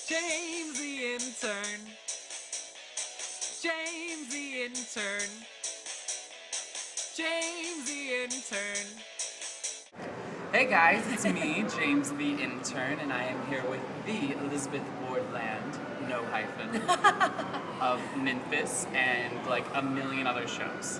James the intern. James the intern. James the intern. Hey guys, it's me, James the intern, and I am here with the Elizabeth Wardland, no hyphen, of Memphis and like a million other shows.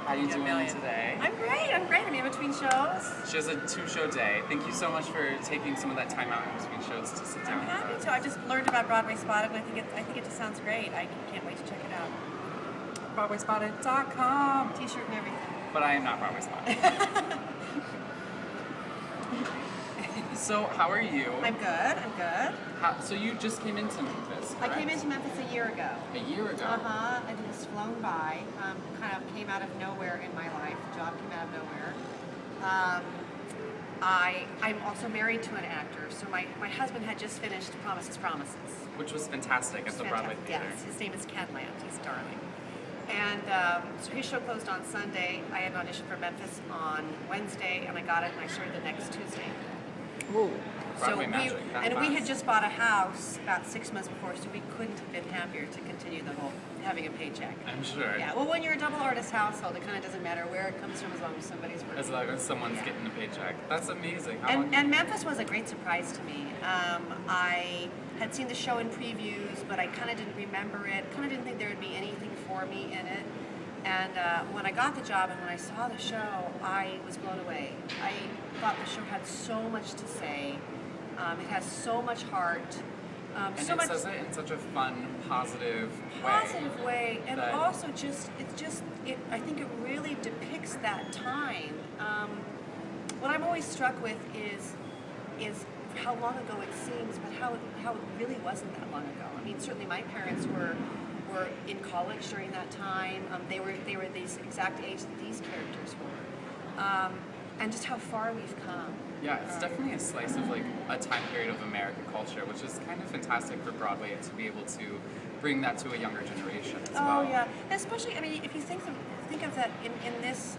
How you doing today? I'm great. I'm in between shows. She has a 2-show day. Thank you so much for taking some of that time out in between shows to sit down. I'm happy to. I just learned about Broadway Spotted, and I think it just sounds great. I can't wait to check it out. BroadwaySpotted.com. T-shirt and everything. But I am not Broadway Spotted. So, how are you? I'm good. So you just came into Memphis, correct? I came into Memphis a year ago. A year ago? I just flown by. Kind of came out of nowhere in my life. The job came out of nowhere. I'm also married to an actor, so my husband had just finished Promises, Promises. Which was fantastic at the Broadway Theater. Yes, his name is Ken Land. He's darling. And so his show closed on Sunday. I had an audition for Memphis on Wednesday, and I got it, and I started the next Tuesday. Ooh, So Broadway magic. we had just bought a house about 6 months before, so we couldn't have been happier to continue the whole having a paycheck. I'm sure. Yeah, well, when you're a double artist household, it kind of doesn't matter where it comes from as long as somebody's working. As long as someone's getting a paycheck. That's amazing. And Memphis was a great surprise to me. I had seen the show in previews, but I kind of didn't remember it. Kind of didn't think there would be anything for me in it. And when I got the job and when I saw the show, I was blown away. I thought the show had so much to say. It has so much heart. And it says it in such a fun, positive way. And also I think it really depicts that time. What I'm always struck with is how long ago it seems, but how it really wasn't that long ago. I mean, certainly my parents were in college during that time. They were these exact age that these characters were, and just how far we've come. Yeah, it's definitely a slice of like a time period of American culture, which is kind of fantastic for Broadway to be able to bring that to a younger generation as well. Oh yeah, especially I mean, if you think of that in this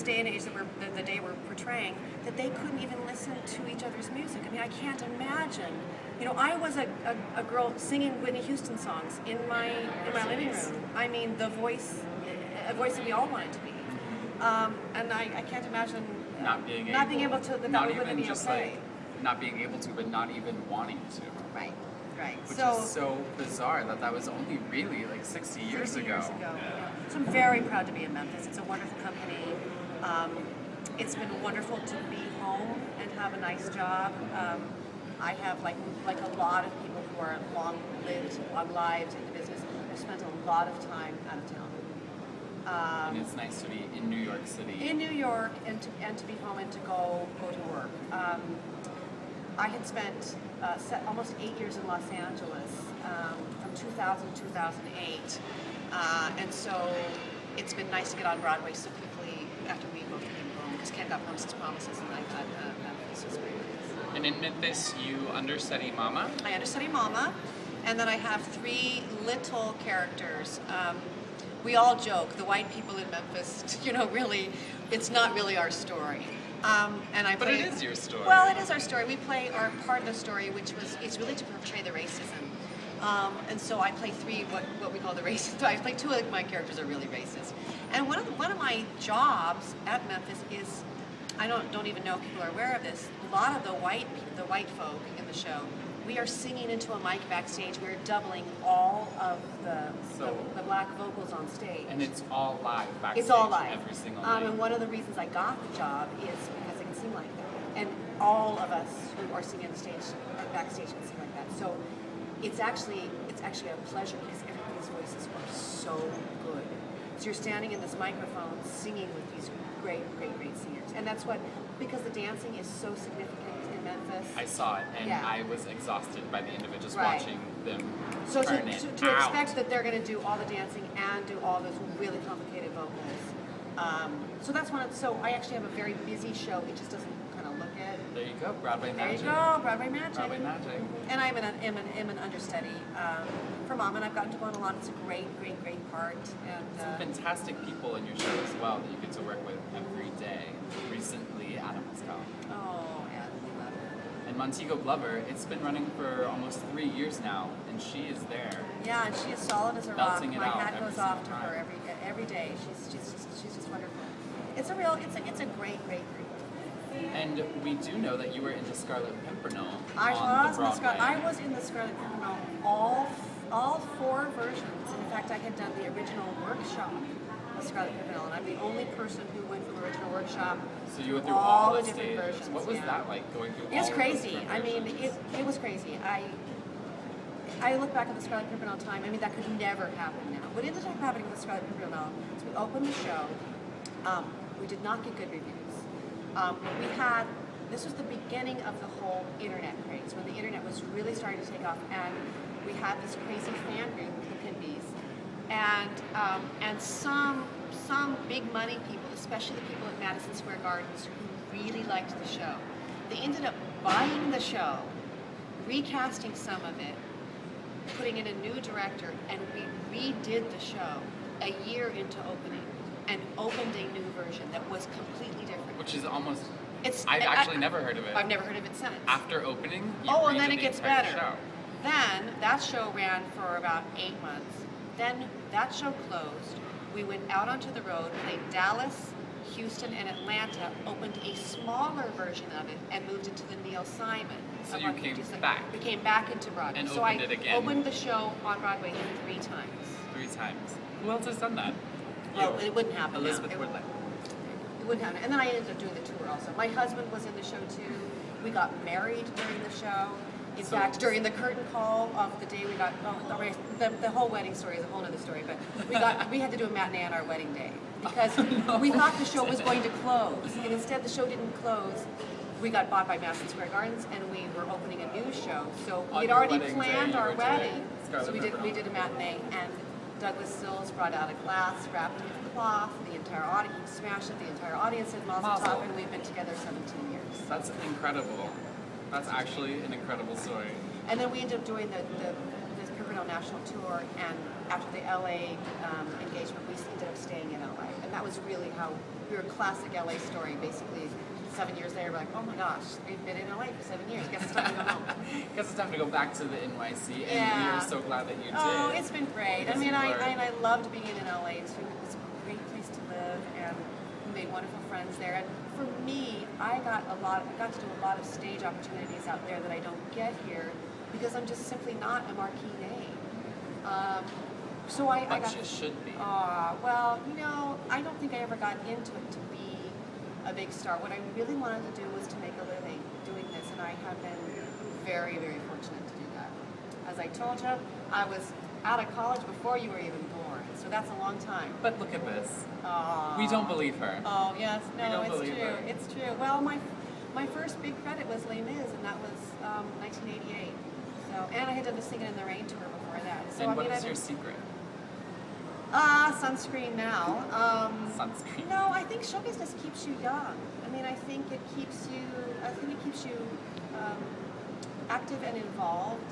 day and age that the day we're portraying, that they couldn't even listen to each other's music. I mean, I can't imagine. You know, I was a girl singing Whitney Houston songs in my living room. I mean, a voice that we all wanted to be. And I can't imagine not being able to. Not even just like not being able to, but not even wanting to. Right. Which is so bizarre that was only really like 60 years ago. Yeah. So I'm very proud to be in Memphis. It's a wonderful company. It's been wonderful to be home and have a nice job. I have like a lot of people who are long lives in the business. I've spent a lot of time out of town. And it's nice to be in New York City. In New York and to be home and to go to work. I had spent almost 8 years in Los Angeles from 2000 to 2008, and so it's been nice to get on Broadway so quickly after we both came home, because Ken got Promises and I got Memphis. Was great. And in Memphis, you understudy Mama? I understudy Mama, and then I have 3 little characters. We all joke, the white people in Memphis, you know, really, it's not really our story. But it is your story. Well, it is our story. We play our part of the story, it's really to portray the racism. And so I play 3 what we call the racists. I play 2 of my characters are really racist. And one of my jobs at Memphis is, I don't even know if people are aware of this. A lot of the white folk in the show, we are singing into a mic backstage. We're doubling all of the black vocals on stage. And it's all live backstage. It's all live. Every single night. And one of the reasons I got the job is because I can sing like that. And all of us who are singing on stage, backstage can sing like that. So it's actually a pleasure because everybody's voices are so good. So you're standing in this microphone singing with these great singers. And that's because the dancing is so significant in Memphis. I saw it, and I was exhausted by the end of it, just Right. watching them So turn to it expect that they're going to do all the dancing and do all those really complicated vocals. So that's so I actually have a very busy show. It just doesn't kind of look it. There you go, Broadway There magic. you go, Broadway magic. Broadway magic. And I'm an understudy for Mom, and I've gotten to go on a lot. It's a great part. And Some fantastic people in your show as well that you get to work with every day. Recently, Adam has come. oh, and we love it. And Montego Glover, it's been running for almost 3 years now, and she is there. Yeah, and she is solid as a rock. Belting it My out hat every goes off to single her time. every day. She's just wonderful. It's a great group. And we do know that you were into Scarlet Pimpernel I on was the in the Broadway. I was in the Scarlet Pimpernel all 4 versions. In fact, I had done the original workshop of Scarlet Pimpernel, and I'm the only person who went from original workshop. So you went through all all the the different stages. versions. What was yeah. that like, going through It was all crazy. of those different I mean, versions? it was crazy. I look back at the Scarlet Pimpernel time. I mean, that could never happen now. What ended up happening with the Scarlet Pimpernel is we opened the show. We did not get good reviews. This was the beginning of the whole internet craze, when the internet was really starting to take off, and we had this crazy fan group, the Pimpies, and some big money people, especially the people at Madison Square Gardens, who really liked the show. They ended up buying the show, recasting some of it, putting in a new director, and we redid the show a year into opening, and opened a new version that was completely different. Which is almost... I've actually never heard of it. I've never heard of it since. After opening, you and then redid it the gets entire better. show. Then that show ran for about 8 months. Then that show closed. We went out onto the road, played Dallas, Houston, and Atlanta, opened a smaller version of it, and moved into the Neil Simon. So you came back. We came back into Broadway. And so opened I it again. opened the show on Broadway 3 times. 3 times. Who else has done that? Well, You. it wouldn't happen now. Elizabeth Woodland. It wouldn't happen. And then I ended up doing the tour also. My husband was in the show too. We got married during the show. In fact, during the curtain call of the day we got, the whole wedding story is a whole other story, but we had to do a matinee on our wedding day because we thought the show was going to close, and instead the show didn't close. We got bought by Madison Square Gardens, and we were opening a new show. So On we'd your already wedding planned day, you our were doing wedding. Scarlet So we Pimpernel. did a matinee, and Douglas Sills brought out a glass wrapped in cloth. The entire audience, he smashed it. The entire audience said Mazel Mazel. Tov, and we've been together 17 years. That's incredible. That's actually an incredible story. And then we ended up doing the Pimpernel National Tour, and after the LA engagement, we ended up staying in LA. And that was really how we were a classic LA story. Basically, 7 years later, we're like, oh my gosh, we've been in LA for 7 years. Guess it's time to go home. Guess it's time to go back to the NYC, and Yeah. we are so glad that you did. Oh, it's been great. I Because mean, you were. I loved being in LA too. It was a great place to live, and we made wonderful friends there. And for me, I got to do a lot of stage opportunities out there that I don't get here because I'm just simply not a marquee name. So I But got. you should be. Well, I don't think I ever got into it to be a big star. What I really wanted to do was to make a living doing this, and I have been very, very fortunate to do that. As I told you, I was out of college before you were even born, so that's a long time. But look at this. Aw. We don't believe her. Oh yes, We no, don't it's believe true. her. It's true. Well, my first big credit was Les Mis, and that was 1988. So, and I had done the Singing in the Rain tour before that. So And I what mean, is your secret? sunscreen now. Sunscreen. No, I think show business keeps you young. I mean, I think it keeps you active and involved.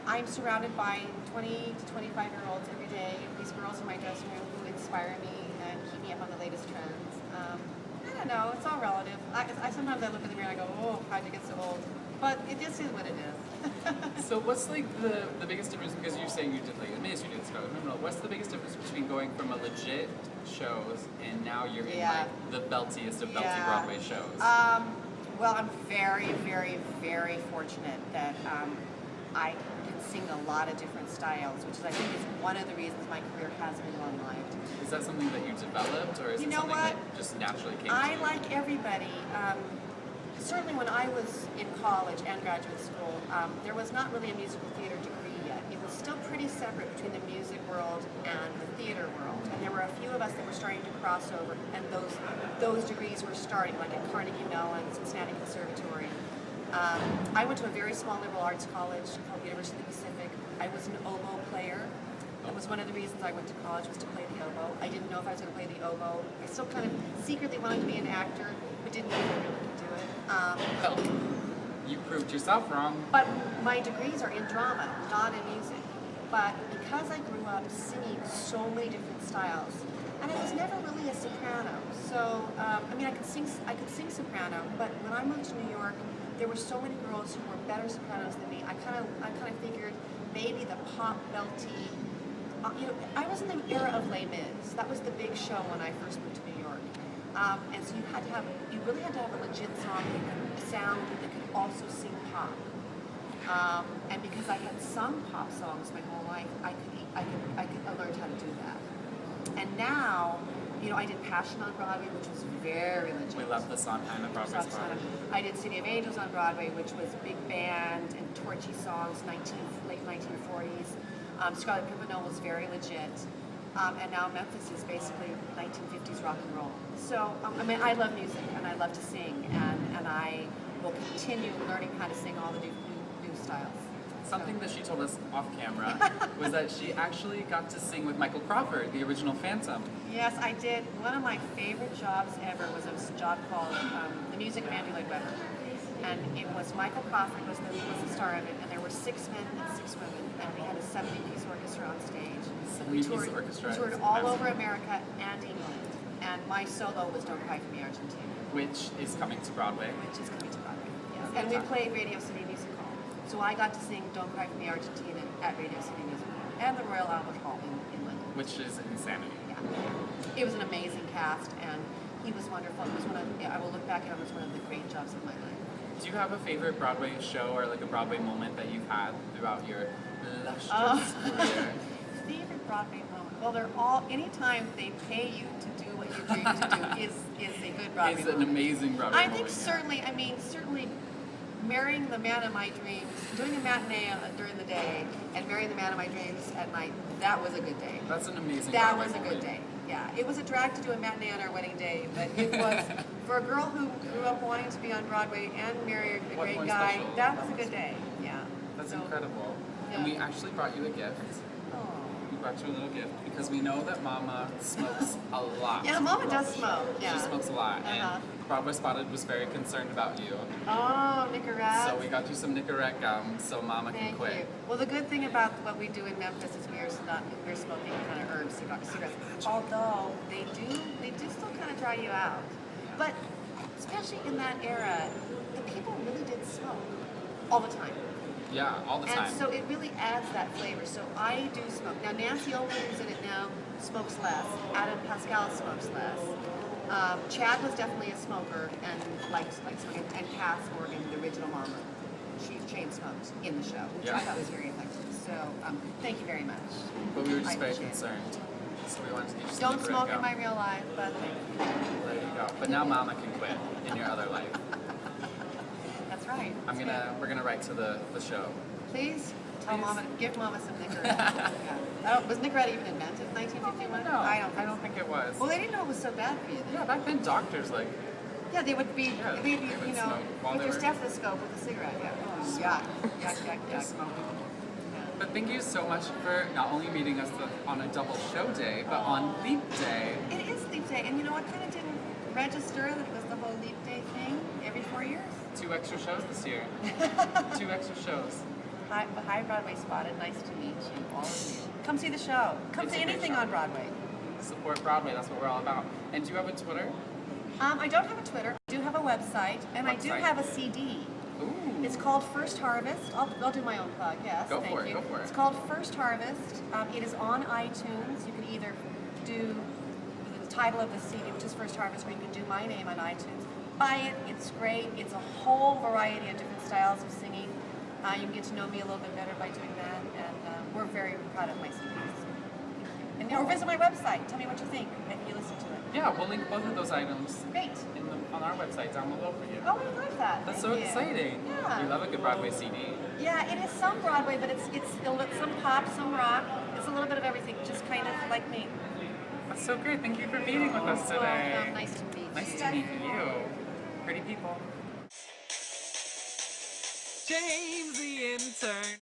I'm surrounded by 20 to 25-year-olds every day. These girls in my dressing room who inspire me and keep me up on the latest trends. I don't know, it's all relative. I sometimes I look in the mirror and I go, oh, how'd you get so old? But it just is what it is. So what's like the biggest difference, because you're saying you did like a ministry, you did Scarlet Pimpernel, what's the biggest difference between going from a legit shows and now you're in Yeah. like the beltiest of belty Yeah. Broadway shows? Well, I'm very, very, very fortunate that I can sing a lot of different styles, which is, I think, is one of the reasons my career has been long-lived. Is that something that you developed, or is You it know something what? that just naturally came to I you? like everybody. Certainly when I was in college and graduate school, there was not really a musical theater degree yet. It was still pretty separate between the music world and the theater world. And there were a few of us that were starting to cross over, and those degrees were starting, like at Carnegie Mellon, Cincinnati Conservatory. I went to a very small liberal arts college called University of the Pacific. I was an oboe player. That was one of the reasons I went to college, was to play the oboe. I didn't know if I was going to play the oboe. I still kind of secretly wanted to be an actor, but didn't know if I really could do it. Well, you proved yourself wrong. But my degrees are in drama, not in music. But because I grew up singing so many different styles, and I was never really a soprano. So, I mean, I could sing soprano, but when I moved to New York, there were so many girls who were better sopranos than me. I kind of figured maybe the pop belty. I was in the era of Les Mis. That was the big show when I first moved to New York. And so you really had to have a legit song that could sound that could also sing pop. And because I had sung pop songs my whole life, I learned how to do that. And now, I did Passion on Broadway, which was very legit. We love the Sondheim at Broadway's Broadway. I did City of Angels on Broadway, which was big band and torchy songs, late 1940s. Scarlet Pimpernel was very legit. And now Memphis is basically 1950s rock and roll. So, I love music and I love to sing, and I will continue learning how to sing all the new styles. Something that she told us off camera was that she actually got to sing with Michael Crawford, the original Phantom. Yes, I did. One of my favorite jobs ever was a job called The Music of Andrew Lloyd Webber. And it was Michael Crawford was the star of it, and there were 6 men and 6 women, and we had a 70-piece orchestra on stage. We toured all over America and England, and my solo was Don't Cry for Me, Argentina. Which is coming to Broadway. Yes. And we played Radio City Music Hall. So I got to sing Don't Cry for Me, Argentina at Radio City Music Hall and the Royal Albert Hall in London. Which is insanity. Yeah. It was an amazing cast, and he was wonderful. It was I will look back at it as one of the great jobs of my life. Do you have a favorite Broadway show or like a Broadway moment that you've had throughout your illustrious career? Favorite Broadway moment? Well, they're all, anytime they pay you to do what you dream to do is a good Broadway moment. It's an amazing Broadway moment. I think certainly marrying the man of my dreams, doing a matinee during the day, and marrying the man of my dreams at night, that was a good day. That's an amazing That Broadway was a moment. good day, yeah. It was a drag to do a matinee on our wedding day, but it was, for a girl who grew up wanting to be on Broadway and marry a great guy, special. that was a good day, yeah. That's So, incredible. yeah. And we actually brought you a gift. Oh. We brought you a little gift because we know that Mama smokes a lot. Yeah, Mama throughout does the show. smoke, yeah. She smokes a lot. Uh-huh. And Broadway Spotted was very concerned about you. Oh, Nicorette. So we got you some Nicorette gum so Mama can Thank quit. you. Well, the good thing about what we do in Memphis is we're smoking kind of herb cigarettes. Although they do still kind of dry you out. But especially in that era, the people really did smoke all the time. Yeah, all the time. And so it really adds that flavor. So I do smoke. Now Nancy Olin, who's in it now, smokes less. Adam Pascal smokes less. Chad was definitely a smoker and liked smoking. And Cass Morgan, the original Mama, she chain smoked in the show, which I thought was very effective. So thank you very much. But we were just very appreciate it. concerned. So we wanted to get you some Don't Nicorette smoke gum. in my real life, but thank you. There you go. But now Mama can quit in your other life. That's right. We're gonna write to the show. Please tell Please. Mama, give Mama some Nicorette. Yeah. Was Nicorette even invented in 1951? No, I I don't think it was. Well, they didn't know it was so bad for you. Yeah, back then doctors Yeah, they would be, Yeah, they'd be, they would you know, smoke while with they their were- stethoscope with a cigarette. Yeah. Oh, yuck. smoking. Yeah. But thank you so much for not only meeting us on a double show day, but on Leap Day. It is Leap Day, and you know, I kind of didn't register that it was the whole Leap Day thing every 4 years. 2 extra shows this year. 2 extra shows. Hi, Broadway Spotted. Nice to meet you, all of you. Come see the show. Come It's see a great anything show. on Broadway. Support Broadway, that's what we're all about. And do you have a Twitter? I don't have a Twitter. I do have a website, and I do Website? have a CD. Ooh. It's called First Harvest. I'll do my own plug, yes. Go thank for it, you. go for it. It's called First Harvest. It is on iTunes. You can either do the title of the CD, which is First Harvest, or you can do my name on iTunes. Buy it. It's great. It's a whole variety of different styles of singing. You can get to know me a little bit better by doing that, and we're very proud of my CDs. And or visit my website. Tell me what you think if you listen to it. Yeah, we'll link both of those items Great. on our website down below for you. Oh, I love that. That's Thank so you. exciting. Yeah. We love a good Broadway CD. Yeah, it is some Broadway, but it's some pop, some rock. It's a little bit of everything, just kind of like me. That's so great. Thank you for meeting with us today. Welcome. Nice to meet you. Nice to meet you. Pretty people. James the Intern.